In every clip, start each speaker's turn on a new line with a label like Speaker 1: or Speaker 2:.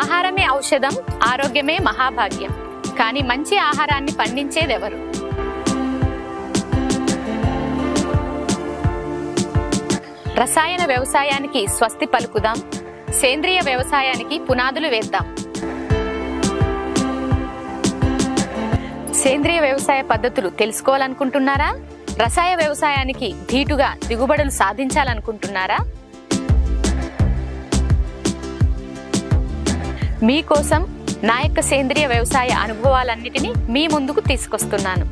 Speaker 1: ఆహారమే ఔషధం, ఆరోగ్యమే మహాభాగ్యం. కానీ మంచి ఆహారాన్ని పండించేదెవరు? రసాయన వ్యవసాయానికి స్వస్తి పలుకుదాం, సేంద్రియ వ్యవసాయానికి పునాదులు వేద్దాం. సేంద్రియ వ్యవసాయ పద్ధతులు తెలుసుకోవాలనుకుంటున్నారా? రసాయన వ్యవసాయానికి ధీటుగా దిగుబడులు సాధించాలనుకుంటున్నారా? మీకోసం నా యొక్క సేంద్రియ వ్యవసాయ అనుభవాలన్నిటినీ మీ ముందుకు తీసుకొస్తున్నాను.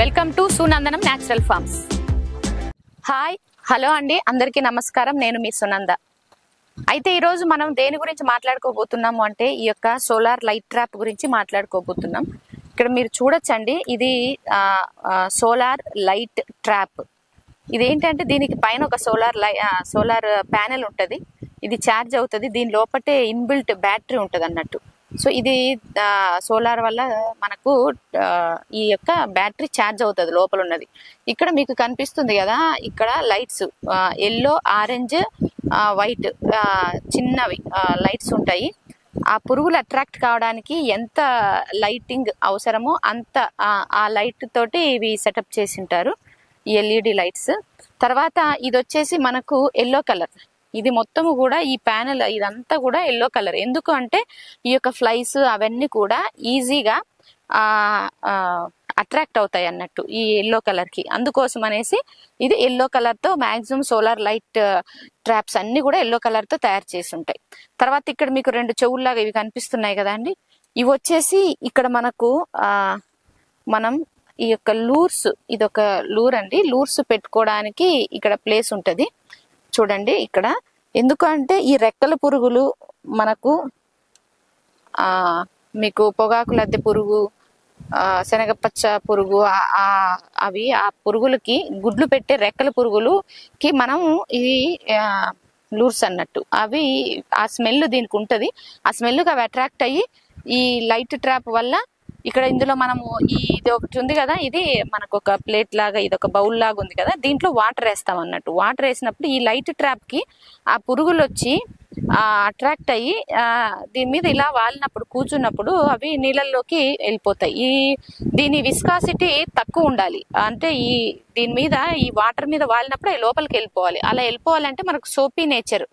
Speaker 1: Welcome to Sunandanam natural farms. Hi, hello అండి, అందరికీ నమస్కారం. నేను మీ సునంద. అయితే ఈరోజు మనం దేని గురించి మాట్లాడుకోబోతున్నాము అంటే ఈ యొక్క సోలార్ లైట్ ట్రాప్ గురించి మాట్లాడుకోబోతున్నాం. ఇక్కడ మీరు చూడొచ్చండి, ఇది సోలార్ లైట్ ట్రాప్. ఇదేంటంటే దీనికి పైన ఒక సోలార్ ప్యానెల్ ఉంటుంది. ఇది ఛార్జ్ అవుతుంది. దీని లోపటే ఇన్బిల్ట్ బ్యాటరీ ఉంటుంది అన్నట్టు. సో ఇది సోలార్ వల్ల మనకు ఈ యొక్క బ్యాటరీ ఛార్జ్ అవుతుంది లోపల ఉన్నది. ఇక్కడ మీకు కనిపిస్తుంది కదా, ఇక్కడ లైట్స్ ఎల్లో, ఆరెంజ్, వైట్ చిన్నవి లైట్స్ ఉంటాయి. ఆ పురుగులు అట్రాక్ట్ కావడానికి ఎంత లైటింగ్ అవసరమో అంత ఆ లైట్ తోటి ఇవి సెటప్ చేసి ఉంటారు, ఈ ఎల్ఈడి లైట్స్. తర్వాత ఇది వచ్చేసి మనకు ఎల్లో కలర్. ఇది మొత్తము కూడా ఈ ప్యానెల్ ఇదంతా కూడా ఎల్లో కలర్. ఎందుకు అంటే ఈ యొక్క ఫ్లైస్ అవన్నీ కూడా ఈజీగా అట్రాక్ట్ అవుతాయి అన్నట్టు ఈ ఎల్లో కలర్ కి. అందుకోసం అనేసి ఇది ఎల్లో కలర్ తో మాక్సిమం సోలార్ లైట్ ట్రాప్స్ అన్ని కూడా ఎల్లో కలర్ తో తయారు చేసి ఉంటాయి. తర్వాత ఇక్కడ మీకు రెండు చెవుల్లాగా ఇవి కనిపిస్తున్నాయి కదా అండి, ఇవి వచ్చేసి ఇక్కడ మనకు మనం ఈ యొక్క లూర్స్, ఇది ఒక లూర్ అండి, లూర్స్ పెట్టుకోవడానికి ఇక్కడ ప్లేస్ ఉంటది. చూడండి ఇక్కడ. ఎందుకంటే ఈ రెక్కల పురుగులు మనకు మీకు పొగాకు లద్దె పురుగు, శనగపచ్చ పురుగు, అవి ఆ పురుగులకి గుడ్లు పెట్టే రెక్కల పురుగులుకి మనం ఇది లూర్స్ అన్నట్టు. అవి ఆ స్మెల్ దీనికి ఉంటది. ఆ స్మెల్కి అవి అట్రాక్ట్ అయ్యి ఈ లైట్ ట్రాప్ వల్ల ఇక్కడ ఇందులో మనము ఇది ఒకటి ఉంది కదా, ఇది మనకు ఒక ప్లేట్ లాగా, ఇది ఒక బౌల్ లాగా ఉంది కదా, దీంట్లో వాటర్ వేస్తాం అన్నట్టు. వాటర్ వేసినప్పుడు ఈ లైట్ ట్రాప్ కి ఆ పురుగులు వచ్చి అట్రాక్ట్ అయ్యి దీని మీద ఇలా వాలినప్పుడు, కూర్చున్నప్పుడు అవి నీళ్ళల్లోకి వెళ్ళిపోతాయి. దీని విస్కాసిటీ తక్కువ ఉండాలి. అంటే దీని మీద ఈ వాటర్ మీద వాలినప్పుడు అవి లోపలికి వెళ్ళిపోవాలి. అలా వెళ్ళిపోవాలంటే మనకు సోపీ నేచర్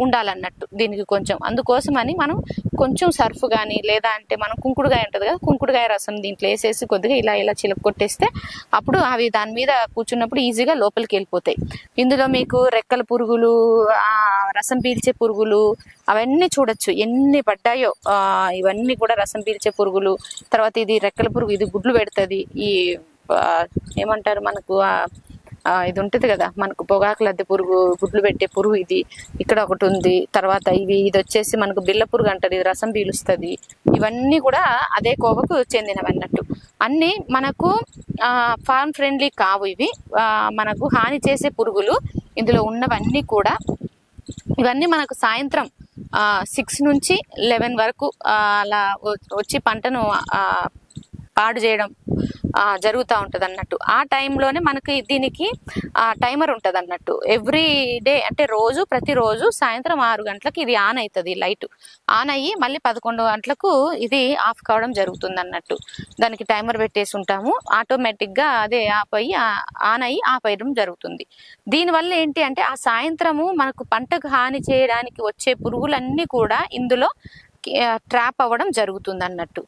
Speaker 1: ఉండాలన్నట్టు దీనికి కొంచెం. అందుకోసమని మనం కొంచెం సర్ఫ్ కానీ, లేదా అంటే మనం కుంకుడుగాయ ఉంటుంది కదా, కుంకుడుగాయ రసం దీంట్లో వేసేసి కొద్దిగా ఇలా చిలుక కొట్టేస్తే అప్పుడు అవి దాని మీద కూర్చున్నప్పుడు ఈజీగా లోపలికి వెళ్ళిపోతాయి. ఇందులో మీకు రెక్కల పురుగులు, రసం పీల్చే పురుగులు అవన్నీ చూడొచ్చు ఎన్ని పడ్డాయో. ఇవన్నీ కూడా రసం పీల్చే పురుగులు. తర్వాత ఇది రెక్కల పురుగు, ఇది గుడ్లు పెడుతుంది. ఈ ఏమంటారు మనకు ఇది ఉంటుంది కదా మనకు పొగాకు లద్దె పురుగు, గుడ్లు పెట్టే పురుగు, ఇది ఇక్కడ ఒకటి ఉంది. తర్వాత ఇది వచ్చేసి మనకు బిళ్ళ పురుగు అంటారు, ఇది రసం పీలుస్తుంది. ఇవన్నీ కూడా అదే కోవకు చెందినవి అన్నట్టు. అన్ని మనకు ఫార్మ్ ఫ్రెండ్లీ కావు. ఇవి మనకు హాని చేసే పురుగులు ఇందులో ఉన్నవన్నీ కూడా. ఇవన్నీ మనకు సాయంత్రం 6 నుంచి 11 వరకు అలా వచ్చి పంటను పాడు చేయడం జరుగుతూ ఉంటుంది అన్నట్టు. ఆ టైంలోనే మనకి దీనికి టైమర్ ఉంటుంది అన్నట్టు. ఎవ్రీ డే అంటే ప్రతిరోజు సాయంత్రం 6 గంటలకు ఇది ఆన్ అవుతుంది. లైట్ ఆన్ అయ్యి మళ్ళీ 11 గంటలకు ఇది ఆఫ్ కావడం జరుగుతుంది అన్నట్టు. దానికి టైమర్ పెట్టేసి ఉంటాము. ఆటోమేటిక్గా అదే ఆన్ అయ్యి ఆఫ్ అయ్యడం జరుగుతుంది. దీనివల్ల ఏంటి అంటే ఆ సాయంత్రము మనకు పంటకు హాని చేయడానికి వచ్చే పురుగులన్నీ కూడా ఇందులో ట్రాప్ అవ్వడం జరుగుతుంది అన్నట్టు.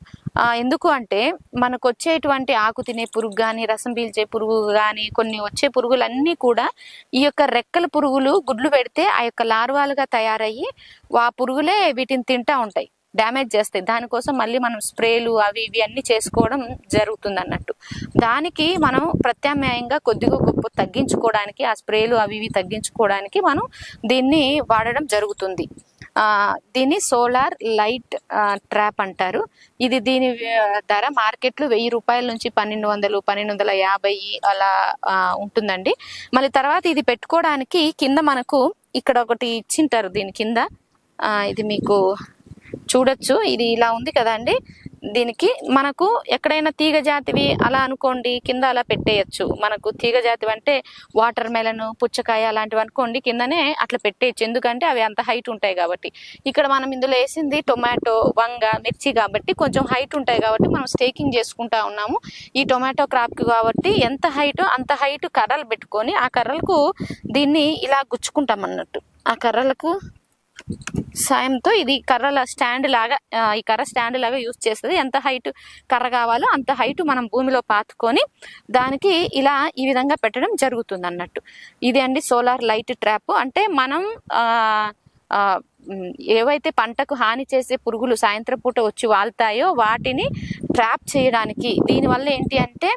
Speaker 1: ఎందుకు అంటే మనకు వచ్చేటువంటి ఆకు తినే పురుగు కానీ, రసం పీల్చే పురుగు కానీ, కొన్ని వచ్చే పురుగులన్నీ కూడా ఈ యొక్క రెక్కల పురుగులు గుడ్లు పెడితే ఆ యొక్క లార్వాలుగా తయారయ్యి ఆ పురుగులే వీటిని తింటా ఉంటాయి, డ్యామేజ్ చేస్తాయి. దానికోసం మళ్ళీ మనం స్ప్రేలు అవి ఇవి అన్ని చేసుకోవడం జరుగుతుంది అన్నట్టు. దానికి మనం ప్రత్యామ్నాయంగా కొద్దిగా గొప్ప తగ్గించుకోవడానికి, ఆ స్ప్రేలు అవి ఇవి తగ్గించుకోవడానికి మనం దీన్ని వాడడం జరుగుతుంది. దీన్ని సోలార్ లైట్ ట్రాప్ అంటారు. దీని ధర మార్కెట్లో 1000 రూపాయల నుంచి 1200, 1250 అలా ఉంటుందండి. మళ్ళీ తర్వాత ఇది పెట్టుకోవడానికి కింద మనకు ఇక్కడ ఒకటి ఇచ్చింటారు. దీని కింద ఇది మీకు చూడొచ్చు, ఇది ఇలా ఉంది కదండి. దీనికి మనకు ఎక్కడైనా తీగ జాతివి అలా అనుకోండి కింద అలా పెట్టేయచ్చు. మనకు తీగ జాతివి అంటే వాటర్ మెలన్, పుచ్చకాయ అలాంటివి అనుకోండి కిందనే అట్లా పెట్టేయచ్చు, ఎందుకంటే అవి అంత హైట్ ఉంటాయి కాబట్టి. ఇక్కడ మనం ఇందులో వేసింది టొమాటో, వంగ, మిర్చి కాబట్టి కొంచెం హైట్ ఉంటాయి కాబట్టి మనం స్టేకింగ్ చేసుకుంటా ఉన్నాము ఈ టొమాటో క్రాప్కి. కాబట్టి ఎంత హైట్ అంత హైట్ కర్రలు పెట్టుకొని ఆ కర్రలకు దీన్ని ఇలా గుచ్చుకుంటాం అన్నట్టు. ఆ కర్రలకు సాయంతో ఇది కర్రల స్టాండ్ లాగా, ఈ కర్ర స్టాండ్ లాగా యూజ్ చేస్తుంది. ఎంత హైట్ కర్ర కావాలో అంత హైట్ మనం భూమిలో పాతుకొని దానికి ఇలా ఈ విధంగా పెట్టడం జరుగుతుంది అన్నట్టు. ఇది అండి సోలార్ లైట్ ట్రాప్. అంటే మనం ఏవైతే పంటకు హాని చేసే పురుగులు సాయంత్రం పూట వచ్చి వాళ్తాయో వాటిని ట్రాప్ చేయడానికి. దీనివల్ల ఏంటి అంటే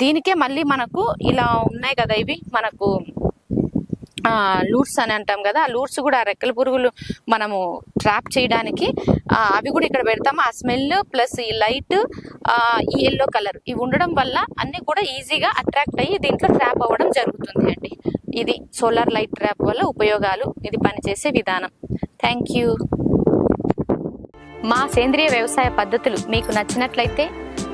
Speaker 1: దీనికే మళ్ళీ మనకు ఇలా ఉన్నాయి కదా, ఇవి మనకు లూట్స్ అని అంటాం కదా, ఆ లూట్స్ కూడా ఆ రెక్కల పురుగులు మనము ట్రాప్ చేయడానికి అవి కూడా ఇక్కడ పెడతాము. ఆ స్మెల్ ప్లస్ ఈ లైట్, ఈ ఎల్లో కలర్ ఇవి ఉండడం వల్ల అన్ని కూడా ఈజీగా అట్రాక్ట్ అయ్యి దీంట్లో ట్రాప్ అవ్వడం జరుగుతుంది అండి. ఇది సోలార్ లైట్ ట్రాప్ వల్ల ఉపయోగాలు, ఇది పనిచేసే విధానం. Thank you. మా సేంద్రియ వ్యవసాయ పద్ధతులు మీకు నచ్చినట్లయితే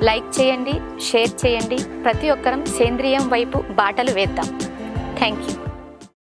Speaker 1: లైక్ చేయండి, షేర్ చేయండి. ప్రతి ఒక్కరం సేంద్రియం వైపు బాటలు వేద్దాం. Thank you.